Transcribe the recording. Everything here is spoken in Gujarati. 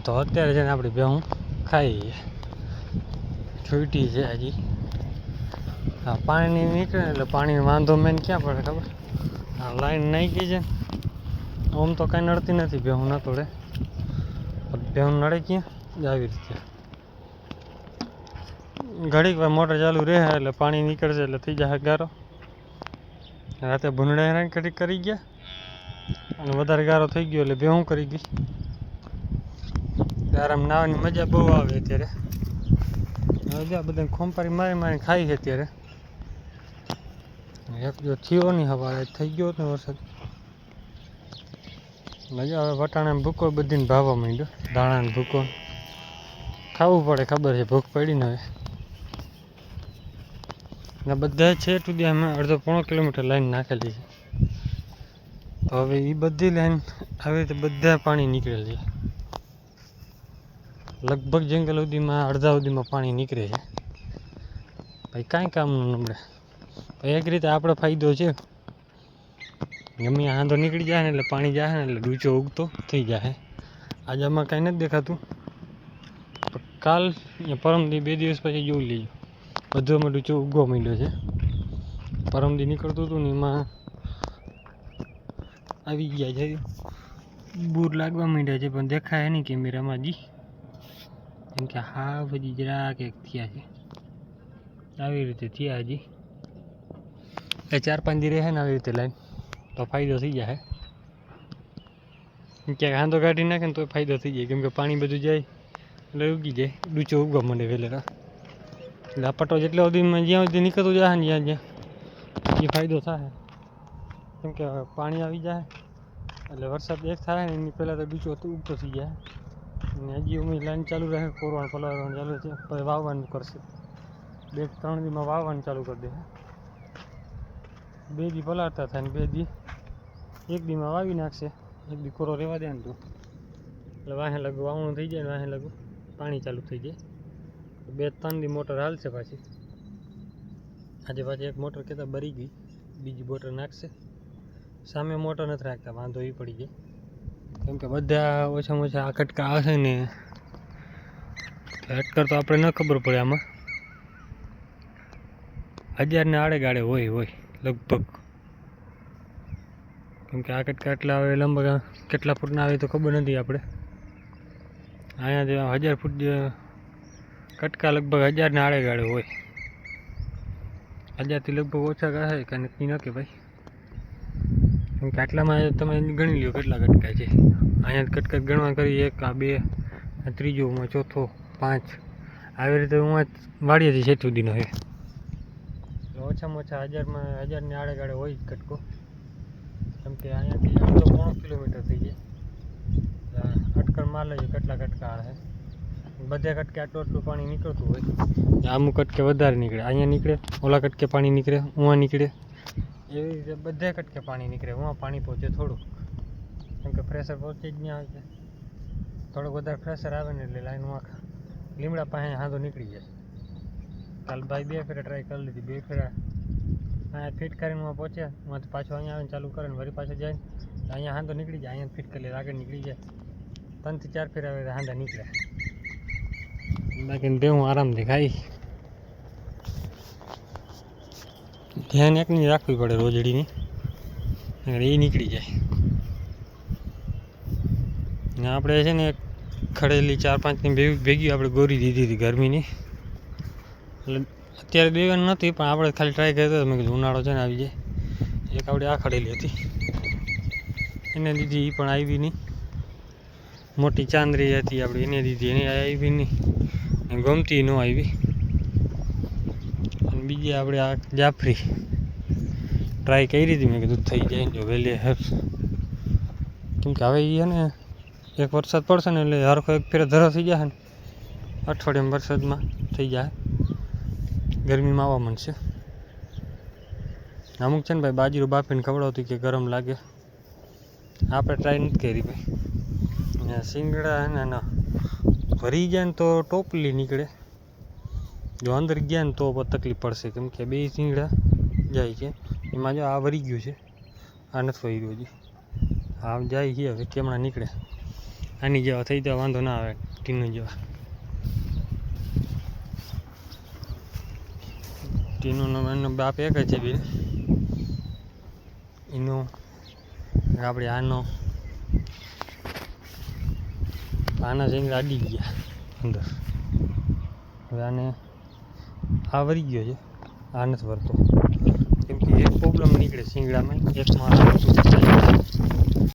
તો અત્યારે છે ને આપણી ભેહું ખાઈ છૂટી છે હજી. હા, પાણી નીકળે એટલે પાણી વાંધો મેન ક્યાં પડે ખબર? આ લાઈન નાઈ ગઈ છે. આમ તો કાંઈ નડતી નથી ભેહું ના તોડે, ભેહું નડે ક્યાં આવી રીતે. ઘડીક વાર મોટર ચાલુ રહે એટલે પાણી નીકળશે એટલે થઈ જશે ગારો. રાતે ભૂંડા હેરાન કરી ગયા અને વધારે ગારો થઈ ગયો એટલે ભેહું કરી ગઈ. આરામ નાવાની મજા બહુ આવે અત્યારે. મજા બધા ખોંપારી મારી ખાઈ છે અત્યારે. એક જો થયો નહીં હવારે થઈ ગયો ને વરસાદ. મજા આવે. વટાણા ભૂકો બધીને ભાવવા માંડ્યો. દાણા ભૂકો ખાવું પડે, ખબર છે ભૂખ પડી ને હવે. બધા છે સુધી અમે અડધો પોણો કિલોમીટર લાઈન નાખેલી છે. તો હવે એ બધી લાઈન આવી રીતે બધા પાણી નીકળેલ છે. લગભગ જંગલ સુધીમાં અડધા સુધીમાં પાણી નીકળે છે. ભાઈ કાંઈ કામનું નમડે. એક રીતે આપણે ફાયદો છે. ગમે આંધો નીકળી જાય ને એટલે પાણી જાય ને એટલે ડૂચો ઉગતો થઈ જાય. આજે આમાં કાંઈ નથી દેખાતું. કાલ પરમદી 2 દિવસ પછી જોઈ લેજો, બધું ડૂચો ઉગવા માંડ્યો છે. પરમદી નીકળતું હતું ને એમાં આવી ગયા છે, બૂર લાગવા માંડ્યા છે, પણ દેખાય નહીં કેમેરામાં હજી. કેમ કે હા હજી જરાક એક થયા છે, આવી રીતે થયા હજી. એ 4-5 દી રહે ને આવી રીતે લાઈન તો ફાયદો થઈ જાય. ક્યાંક હાંધો કાઢી નાખે ને તો ફાયદો થઈ જાય, કેમ કે પાણી બધું જાય એટલે ઉગી જાય, ડૂચો ઉગવા માંડે વહેલેરા. એટલે આ પટ્ટો જેટલા સુધીમાં જ્યાં સુધી નીકળતું જાય ને જ્યાં એ ફાયદો થાય. કેમ કે પાણી આવી જાય એટલે વરસાદ એક થાય ને એની પહેલાં તો ડૂચો ઉગતો થઈ જાય. અને હજી અમે લાઈન ચાલુ રહે, કોરવાનું પલાળવાનું ચાલુ છે, પછી વાવવાનું કરશે. 2-3 દીમાં વાવવાનું ચાલુ કરી દે. 2 દી પલાળતા થાય ને 2 દી 1 દીમાં વાવી નાખશે. 1 દી કોરો રહેવા દે ને તો એટલે વાહે લગું વાવણું થઈ જાય ને વાહે લગું પાણી ચાલુ થઈ જાય. 2-3 દી મોટર હાલશે પાછી. આજે પાછી એક મોટર કહેતા બરી ગઈ, બીજી મોટર નાખશે. સામે મોટર નથી રાખતા, વાંધો એ પડી જાય. કેમ કે બધા ઓછામાં ઓછા આ કટકા આવશે ને અટકર તો આપણે ન ખબર પડે. આમાં 1000 ને આડે ગાડે હોય લગભગ. કેમ કે આ કટકા એટલા આવે લંબા કેટલા ફૂટના આવે તો ખબર નથી આપણે. અહીંયા 1000 ફૂટ કટકા લગભગ 1000 ને આડે ગાડે હોય. 1000થી લગભગ ઓછા કહે કે નક્કી ન કે ભાઈ. કેમ કે આટલામાં તમે ગણી લો કેટલા કટકા છે. અહીંયા કટકા ગણવા કરી 1 આ 2 આ ત્રીજોમાં ચોથો 5 આવી રીતે હું વાડીએથી છે સુધીનો છે. ઓછામાં ઓછા 1000 ને આડે ગાડે હોય જ કટકો. કેમ કે અહીંયાથી અડધો પોણો કિલોમીટર થઈ જાય. અટકર માર લેજો કેટલા કટકા આવે. બધે કટકે આટલું પાણી નીકળતું હોય. અમુક કટકે વધારે નીકળે, અહીંયા નીકળે, ઓલા કટકે પાણી નીકળે, ઉવા નીકળે. એવી રીતે બધે કટકે પાણી નીકળે. ઉવા પાણી પહોંચે થોડુંક, કેમ કે પ્રેશર પહોંચે જ નહીં આવે છે. થોડુંક વધારે પ્રેશર આવે ને એટલે લાઈન આખા લીમડા પાસે હાંધો નીકળી જાય. કાલ ભાઈ 2 ફેરા ટ્રાય કરી લીધી, 2 ફેરા અહીંયા ફિટ કરીને પહોંચ્યા, એમાંથી પાછો અહીંયા આવીને ચાલુ કરે ને વળી પાછો જાય ને અહીંયા હાંધો નીકળી જાય. અહીંયા ફિટ કરી લે, આગળ નીકળી જાય. 3 થી 4 ફેરા આવે હાંધા નીકળે. બાકી ભેહું આરામથી ખાઈ. ધ્યાન એકની રાખવી પડે રોજડીની, એ નીકળી જાય. ને આપણે છે ને ખડેલી 4-5ની ભેગી આપણે ગોરી દીધી હતી ગરમીની. એટલે અત્યારે દેવાની નથી, પણ આપણે ખાલી ટ્રાય કરતા મેં કીધું ઉનાળો છે ને આવી જાય. એક આપણે આ ખડેલી હતી એને દીધી, એ પણ આવી નહીં. મોટી ચાંદરી હતી આપણે એને દીધી, એને આવી નહીં, ગમતી ન આવી. અને બીજી આપણે આ જાફરી ટ્રાય કરી હતી, મેં કીધું થઈ જાય જો વહેલી હર. કેમ કે હવે એ ને એક વરસાદ પડશે ને એટલે હરખો એક ફેરે ધરો થઈ જાય ને, અઠવાડિયામાં વરસાદમાં થઈ જાય, ગરમીમાં આવવા માંડશે. અમુક છે ને ભાઈ બાજરો બાફીને ખવડાવતી કે ગરમ લાગે, આપણે ટ્રાય નથી કરી ભાઈ. શિંગડા ને ના ભરી જાય ને તો ટોપલી નીકળે, જો અંદર ગયા ને તો તકલીફ પડશે. કેમ કે 2 શિંગડા જાય છે એમાં. જો આ વરી ગયું છે, આ નથી વહી રહ્યું હજી, આ જાય છે હવે કેમણા નીકળે. આની જેવા થઈ તો વાંધો ના આવે ટીનો જેવા. ટીનો એનો બાપ એક જ છે બી એનો આપણે આના શીંગડા અડી ગયા અંદર. હવે આને આ વરી ગયો છે, આ નથી વરતો કેમ કે એક પ્રોબ્લેમ નીકળે શીંગડામાં, એકમાં